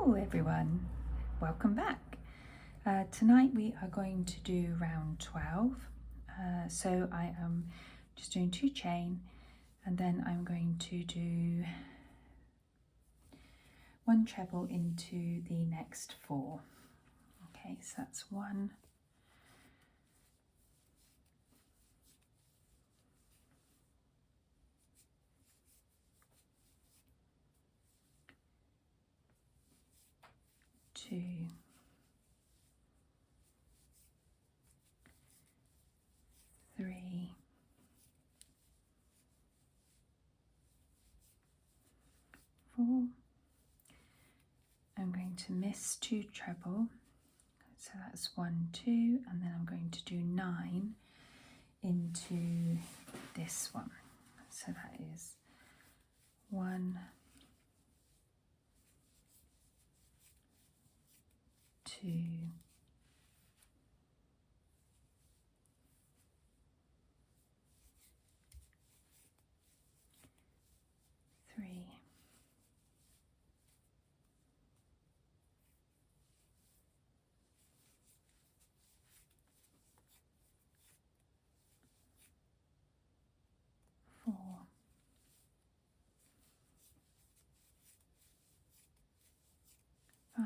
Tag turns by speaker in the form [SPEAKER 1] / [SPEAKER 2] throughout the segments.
[SPEAKER 1] Hello everyone, welcome back. Tonight we are going to do round 12. So I am just doing 2 chain and then I'm going to do 1 treble into the next 4. Okay, so that's 1, 2, 3, 4. I'm going to miss 2 treble, so that's 1, 2, and then I'm going to do 9 into this one. So that is 1, 2, 3, 4, 5,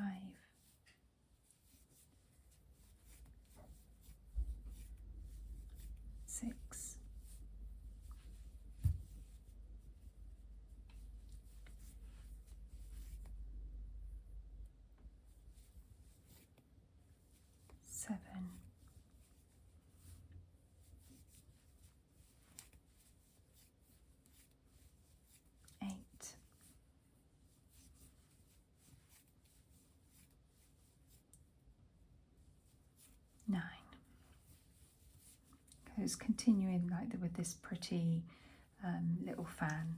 [SPEAKER 1] 6, 7, 8, 9. It's continuing like with this pretty little fan.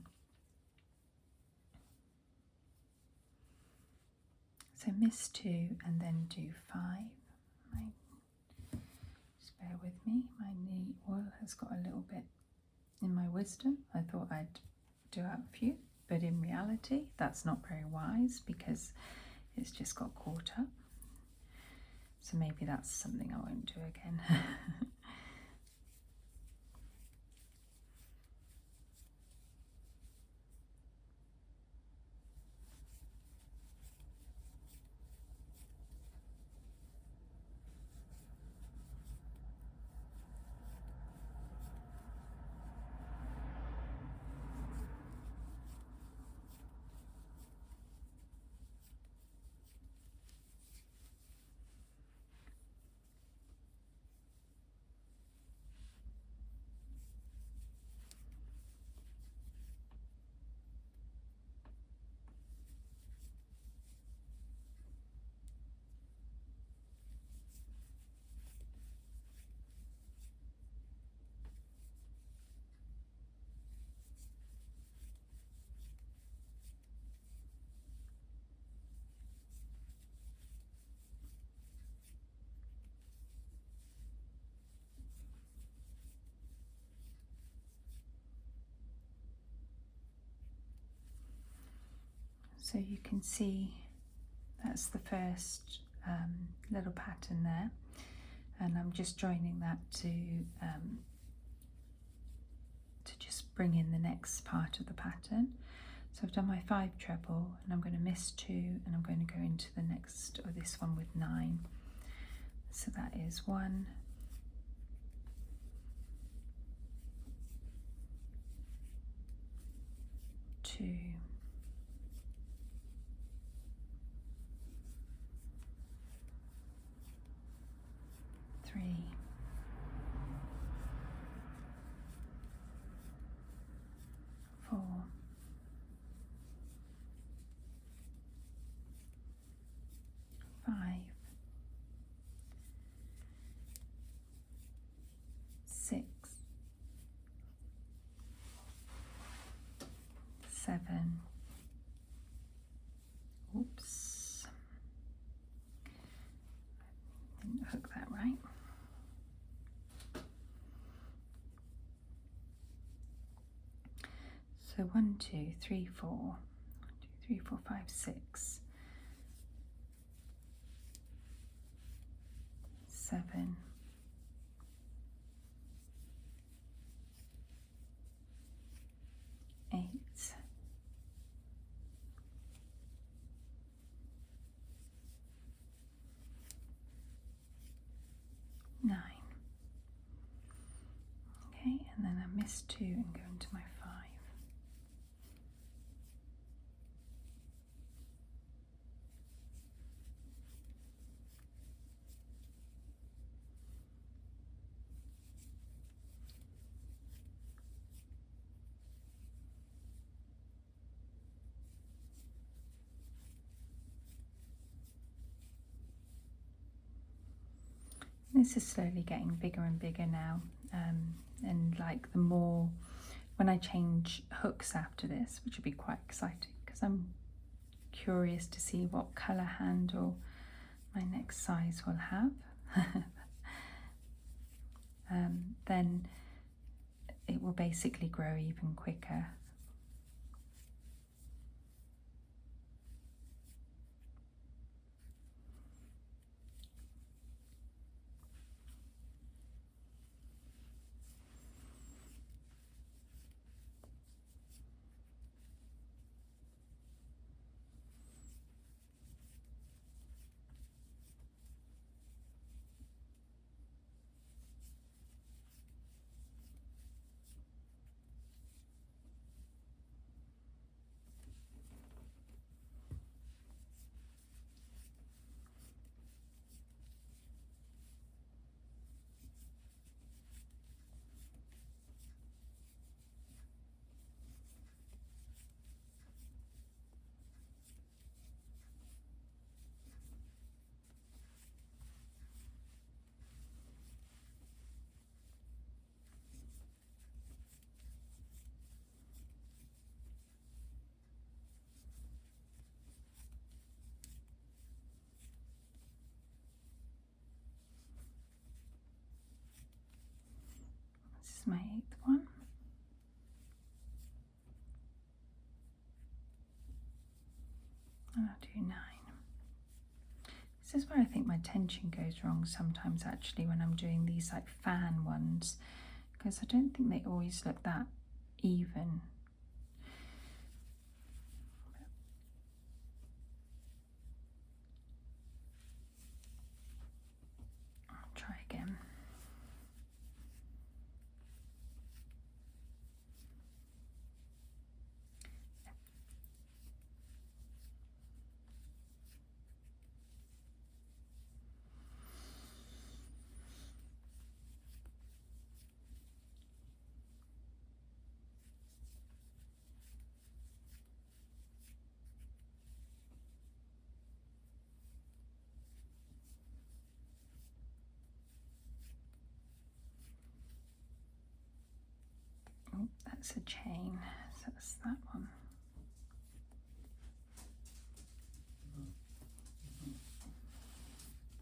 [SPEAKER 1] So miss 2 and then do 5. Just bear with me, my knee oil has got a little bit in my wisdom. I thought I'd do out a few, but in reality that's not very wise because it's just got caught up. So maybe that's something I won't do again. So you can see that's the first little pattern there, and I'm just joining that to just bring in the next part of the pattern. So I've done my 5 treble and I'm going to miss 2 and I'm going to go into the next, or this one with 9. So that is 1, 2, 3, 4, 5, 6, 7, oops, didn't hook that right, 1, 2, 3, 4, 1, 2, 3, 4, 5, 6, 7, 8, 9. Okay, and then I miss 2 and go into my 5. This is slowly getting bigger and bigger now, and like the more, when I change hooks after this, which will be quite exciting because I'm curious to see what colour handle my next size will have, then it will basically grow even quicker. This is my 8th one. And I'll do 9. This is where I think my tension goes wrong sometimes, actually, when I'm doing these like fan ones, because I don't think they always look that even. I'll try again. Oh, that's a chain, so that's that one.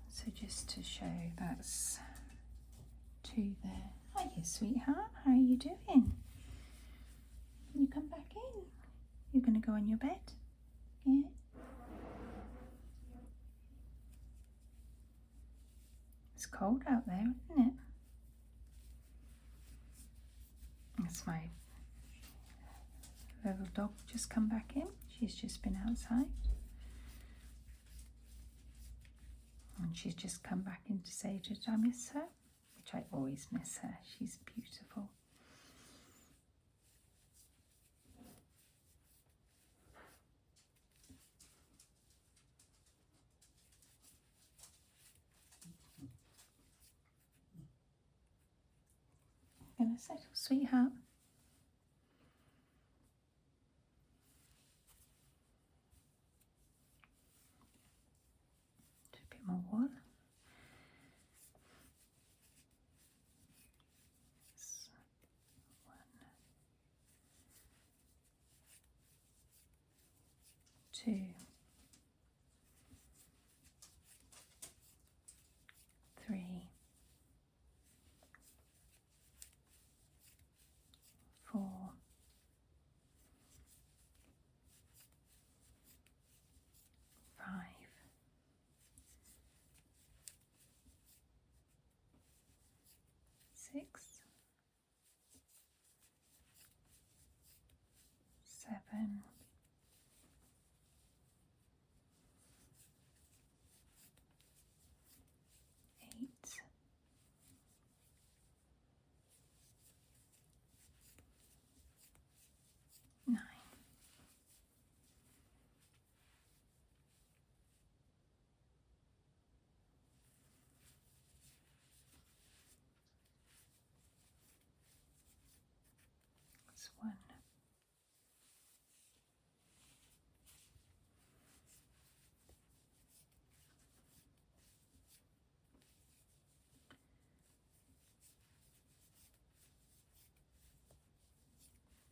[SPEAKER 1] So just to show, that's 2 there. Hiya, sweetheart, how are you doing? You come back in. You're going to go on your bed? Yeah? It's cold out there, isn't it? That's my little dog just come back in. She's just been outside. And she's just come back in to say, did I miss her? Which I always miss her. She's beautiful. Gonna settle, sweetheart? Do a bit more wool. Two, 3, 4, 5, 6, 7, 8, 9, 1,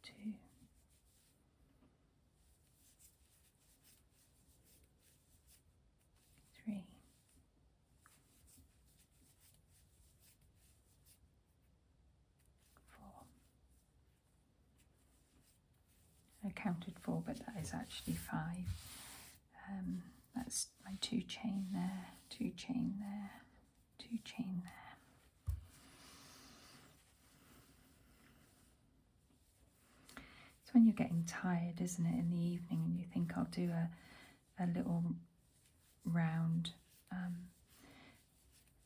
[SPEAKER 1] 2, 3, 4. I counted 4, but that is actually 5. That's my 2 chain there, 2 chain there, 2 chain there. It's when you're getting tired, isn't it, in the evening, and you think I'll do a little round,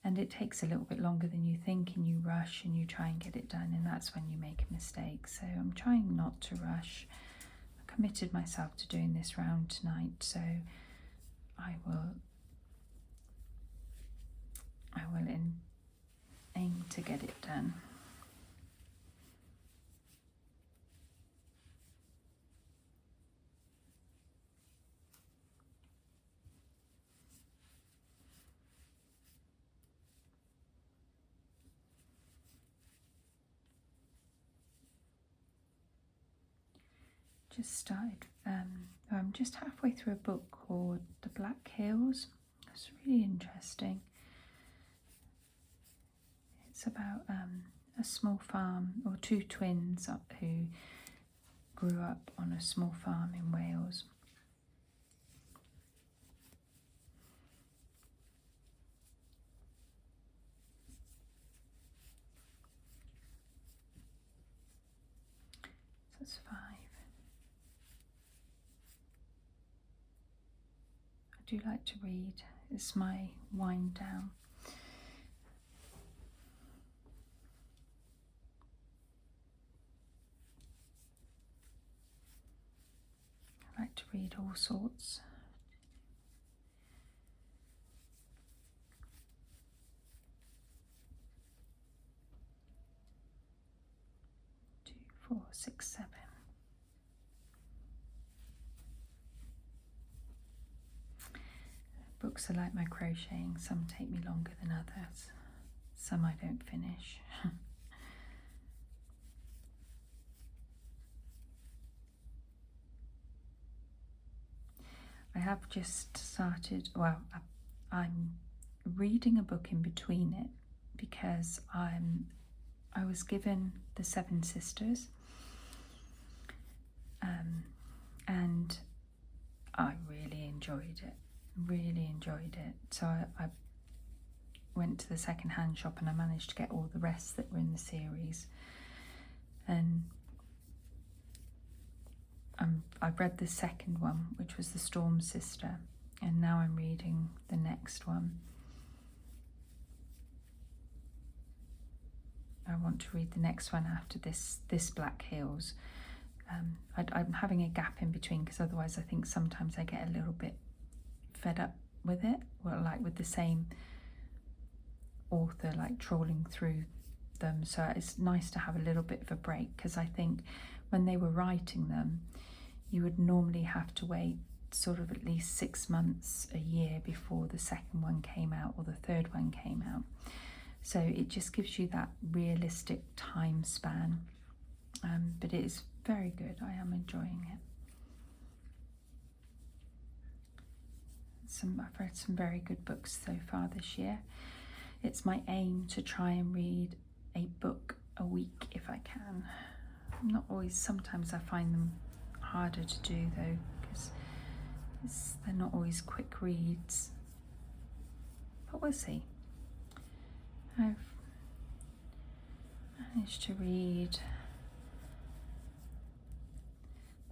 [SPEAKER 1] and it takes a little bit longer than you think, and you rush and you try and get it done, and that's when you make a mistake. So I'm trying not to rush. I committed myself to doing this round tonight, so I will aim to get it done. Just started, I'm just halfway through a book called The Black Hills. It's really interesting. It's about a small farm, or 2 twins who grew up on a small farm in Wales. So that's 5. I do like to read. It's my wind down. I like to read all sorts. 2, 4, 6, 7. Books are like my crocheting. Some take me longer than others. Some I don't finish. I have just started, well, I'm reading a book in between it because I was given The Seven Sisters, and I really enjoyed it. So I went to the second-hand shop and I managed to get all the rest that were in the series, and I've read the second one, which was The Storm Sister, and now I'm reading the next one. I want to read the next one after this Black Hills. I'm having a gap in between because otherwise I think sometimes I get a little bit fed up with it, well, like with the same author, like trawling through them. So it's nice to have a little bit of a break, because I think when they were writing them, you would normally have to wait sort of at least 6 months, a year before the second one came out or the third one came out. So it just gives you that realistic time span. But it is very good. I am enjoying it. I've read some very good books so far this year. It's my aim to try and read a book a week if I can. Not always. Sometimes I find them harder to do though, because they're not always quick reads. But we'll see. managed to read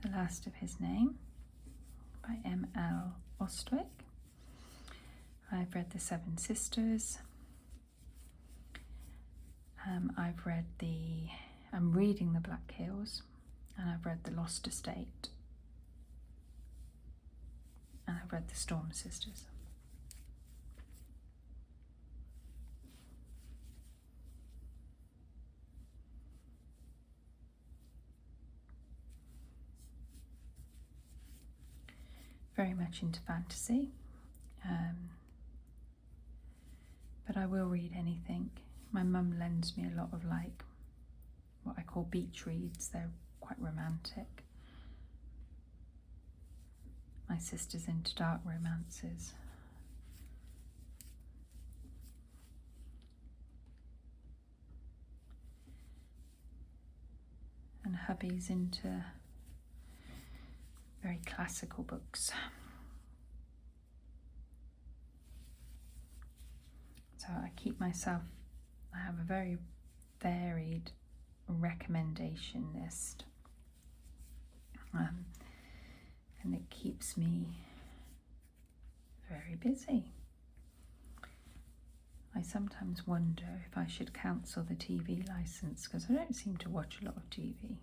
[SPEAKER 1] The Last of His Name by M.L. Ostwick. I've read The Seven Sisters. I'm reading The Black Hills, and I've read The Lost Estate, and I've read The Storm Sisters. Very much into fantasy, but I will read anything. My mum lends me a lot of like what I call beach reads. They're quite romantic. My sister's into dark romances. And hubby's into very classical books. So I have a very varied recommendation list, and it keeps me very busy. I sometimes wonder if I should cancel the TV license because I don't seem to watch a lot of TV.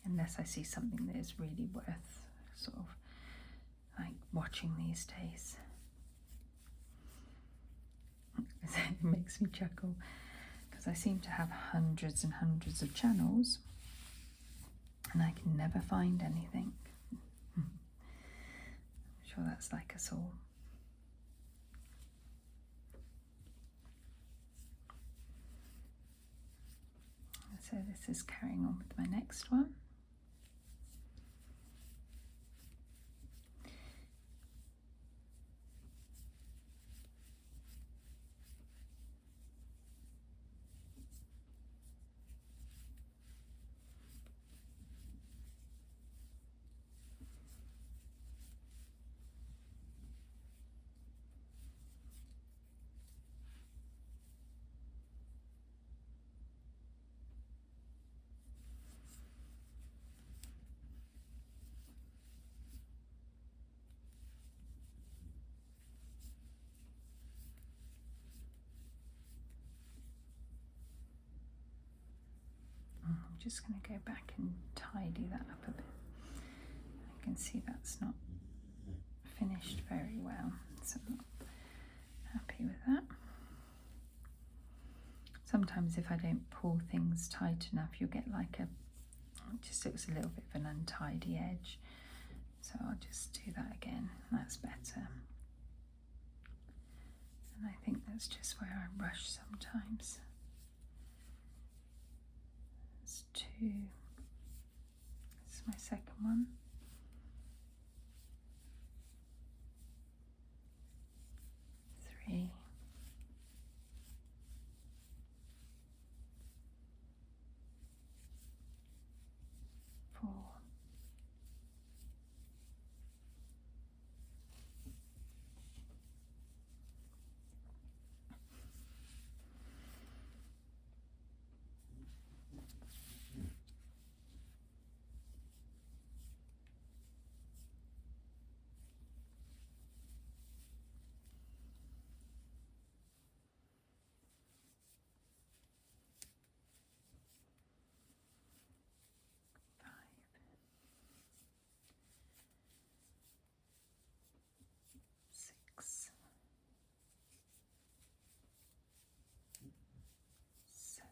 [SPEAKER 1] Unless I see something that is really worth sort of like watching these days. It makes me chuckle because I seem to have hundreds and hundreds of channels and I can never find anything. I'm sure that's like us all. So this is carrying on with my next one. I'm just going to go back and tidy that up a bit. I can see that's not finished very well, so I'm not happy with that. Sometimes if I don't pull things tight enough, you'll get like it just looks a little bit of an untidy edge. So I'll just do that again. That's better. And I think that's just where I rush sometimes. That's 2. This is my second one. 3. 4. 6, 7,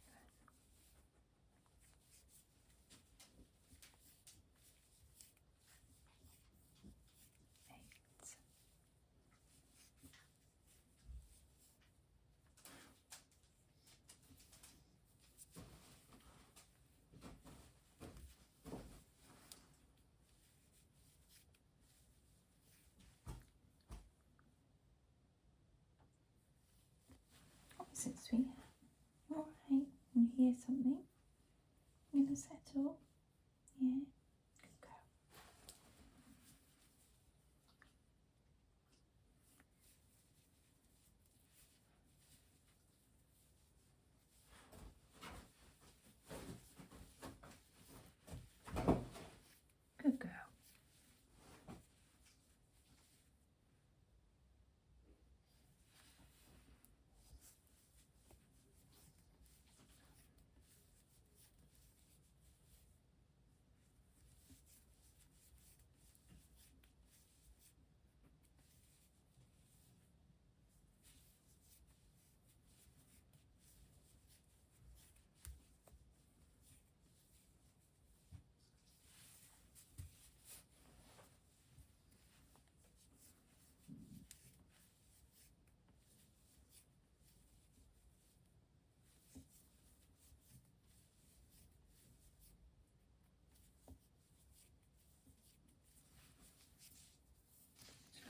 [SPEAKER 1] 8, 'What is it, sweet? All right. You hear something? You gonna settle? Yeah. Good girl.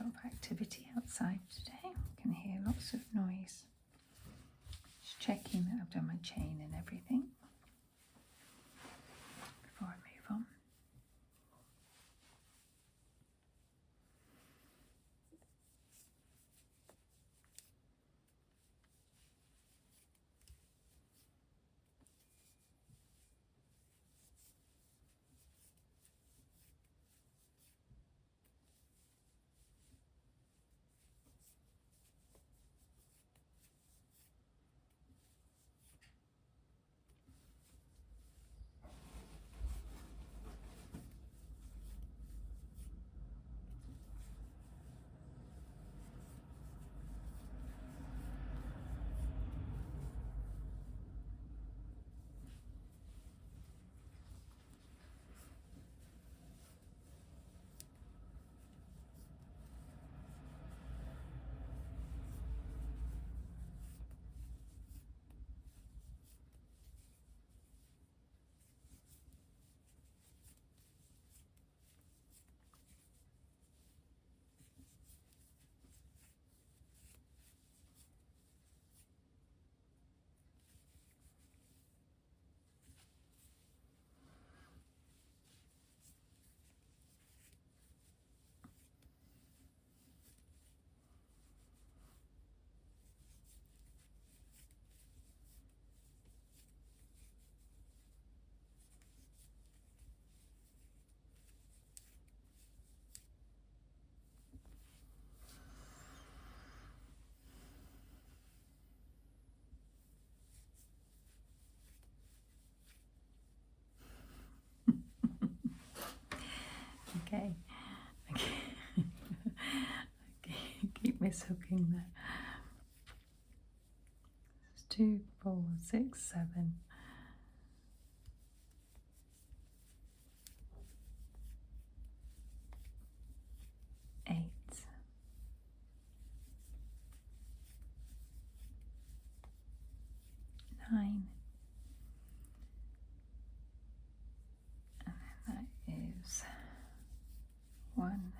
[SPEAKER 1] lot of activity outside today. I can hear lots of noise. Just checking that I've done my chain and everything before I move on. Okay. Keep mishooking there. 2, 4, 6, 7. 8. 9. And then that is 1.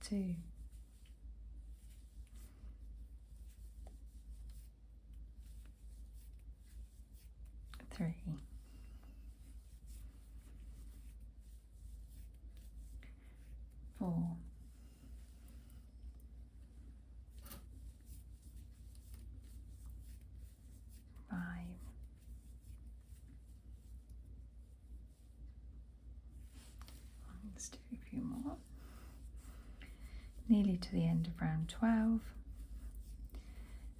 [SPEAKER 1] 2. 3. 4. 5. Let's do a few more. Nearly to the end of round 12,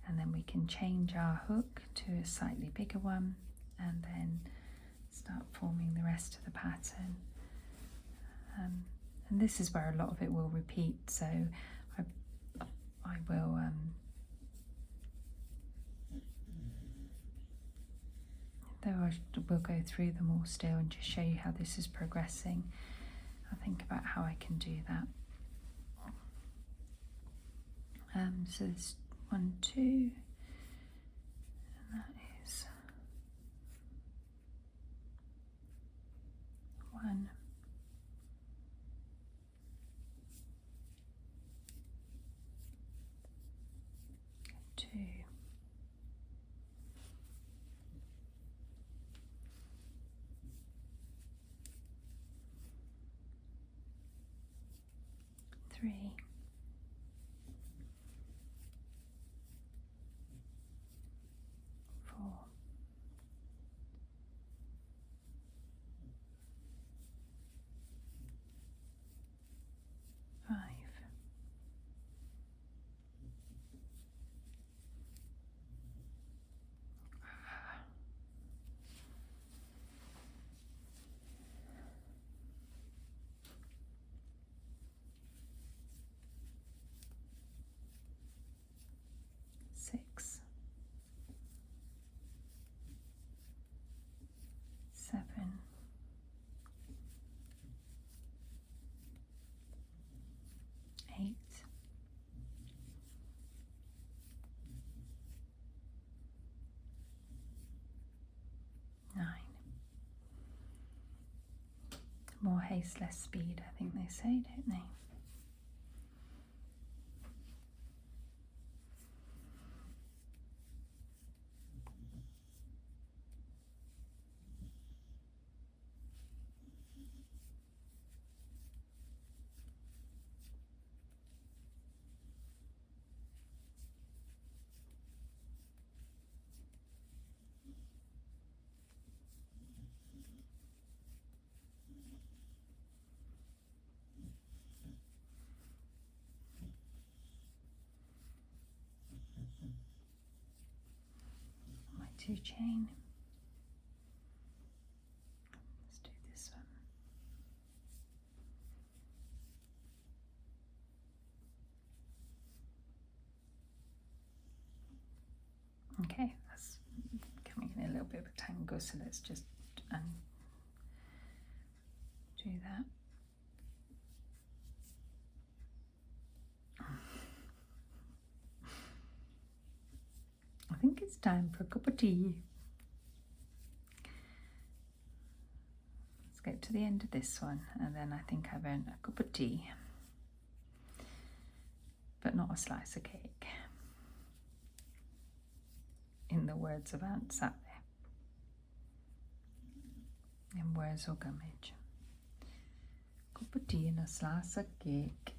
[SPEAKER 1] and then we can change our hook to a slightly bigger one and then start forming the rest of the pattern. And this is where a lot of it will repeat, so I will though I will go through them all still and just show you how this is progressing. I'll think about how I can do that. So there's 1, 2, and that is 1, 2, 3, 4, 5, 6, pace, less speed, I think they say, don't they? My 2 chain. Let's do this one. Okay, that's coming in a little bit of a tangle, so let's just do that. I think it's time for a cup of tea. Let's get to the end of this one, and then I think I've earned a cup of tea, but not a slice of cake, in the words of Aunt Sally. And where's our gummage? Cup of tea and a slice of cake.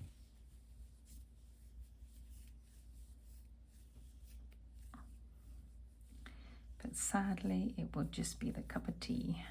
[SPEAKER 1] But sadly, it will just be the cup of tea.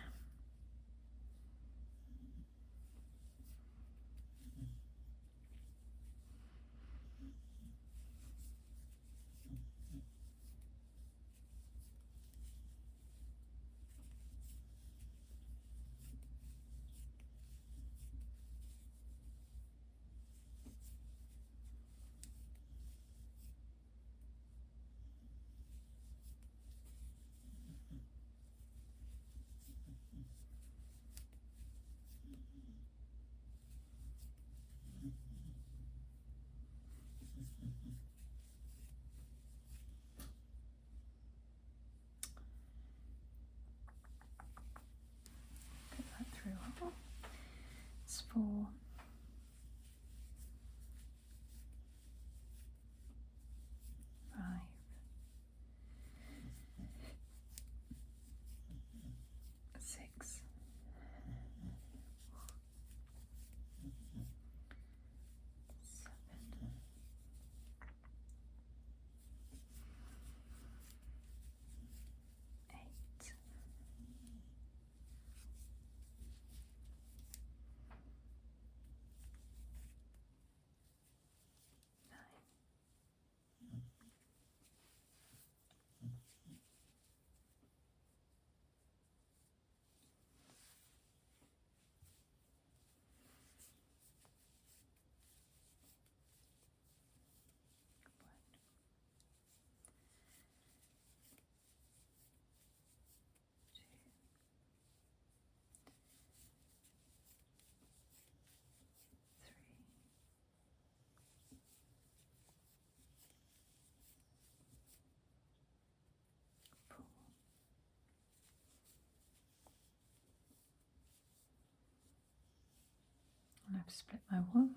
[SPEAKER 1] It's 4, 5, 6, 7, 8, 4. And I've split my wool.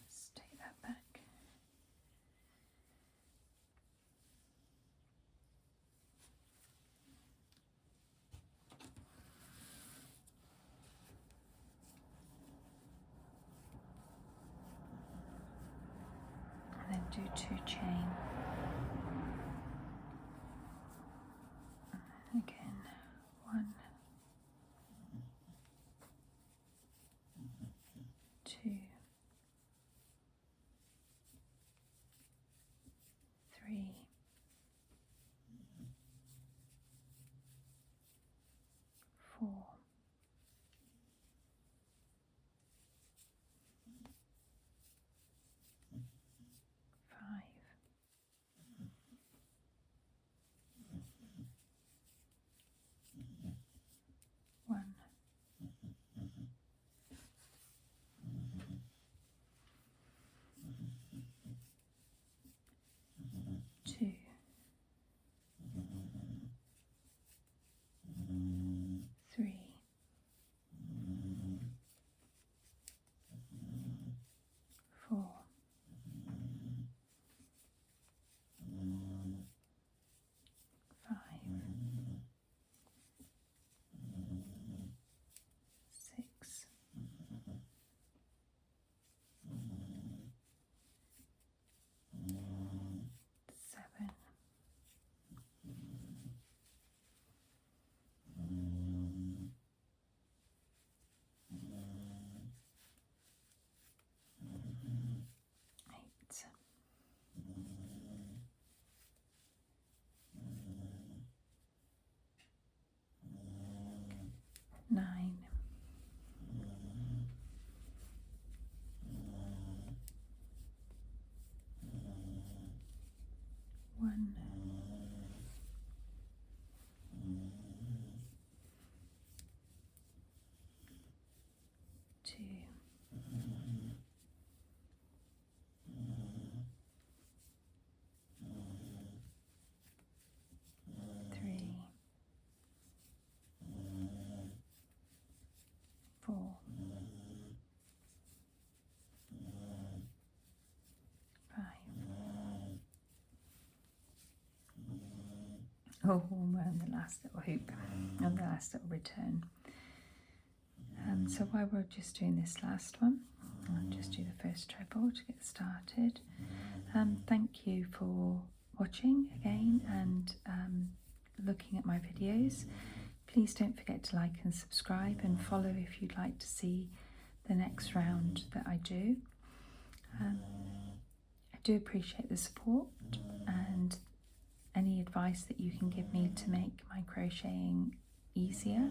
[SPEAKER 1] Let's take that back. And then do 2 chain. And again, 1, 2, 3, 4, 5, 1, 2, 3, Oh, and the last little hoop and the last little return. So while we're just doing this last one, I'll just do the first treble to get started. Thank you for watching again and looking at my videos. Please don't forget to like and subscribe and follow if you'd like to see the next round that I do. I do appreciate the support and any advice that you can give me to make my crocheting easier.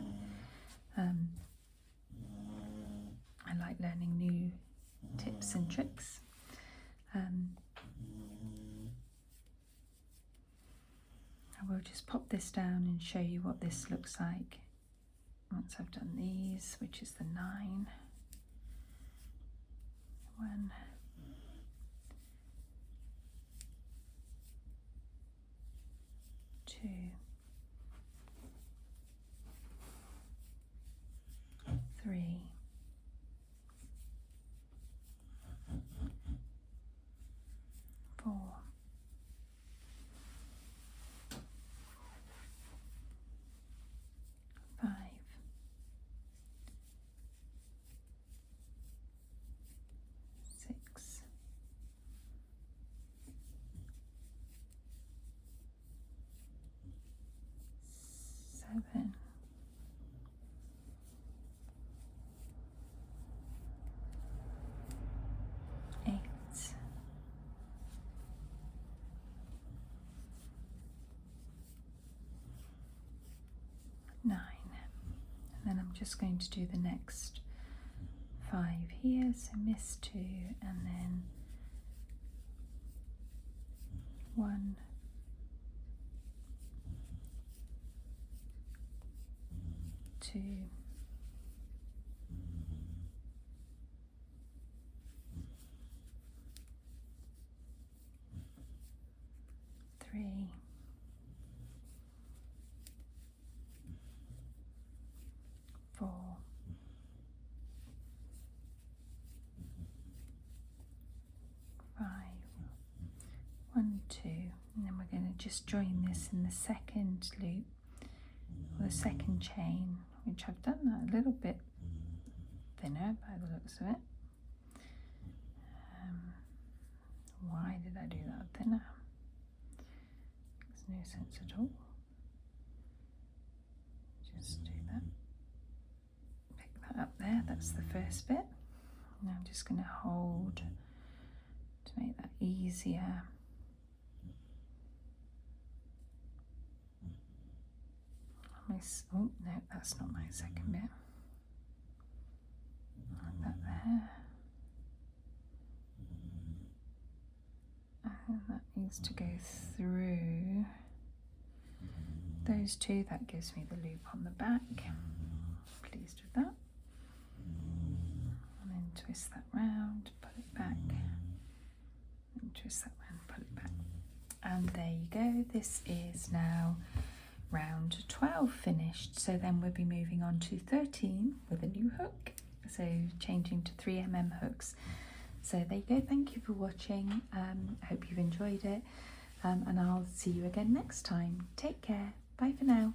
[SPEAKER 1] I like learning new tips and tricks. I will just pop this down and show you what this looks like once I've done these, which is the 9. 1, 2, 3, 4, 5, 6, 7, 8, 9, and then I'm just going to do the next 5 here, so miss 2 and then 1, 2, 3, 4, 5, 1, 2, and then we're going to just join this in the second loop or the second chain, which I've done that a little bit thinner by the looks of it. Why did I do that thinner? Makes no sense at all. Just do that. Pick that up there, that's the first bit. Now I'm just going to hold to make that easier. Oh no, that's not my second bit. Like that there. And that needs to go through those two. That gives me the loop on the back. Pleased with that. And then twist that round, pull it back, and twist that round, pull it back. And there you go. This is now round 12 finished. So then we'll be moving on to 13 with a new hook. So changing to 3mm hooks. So there you go. Thank you for watching. I hope you've enjoyed it. And I'll see you again next time. Take care. Bye for now.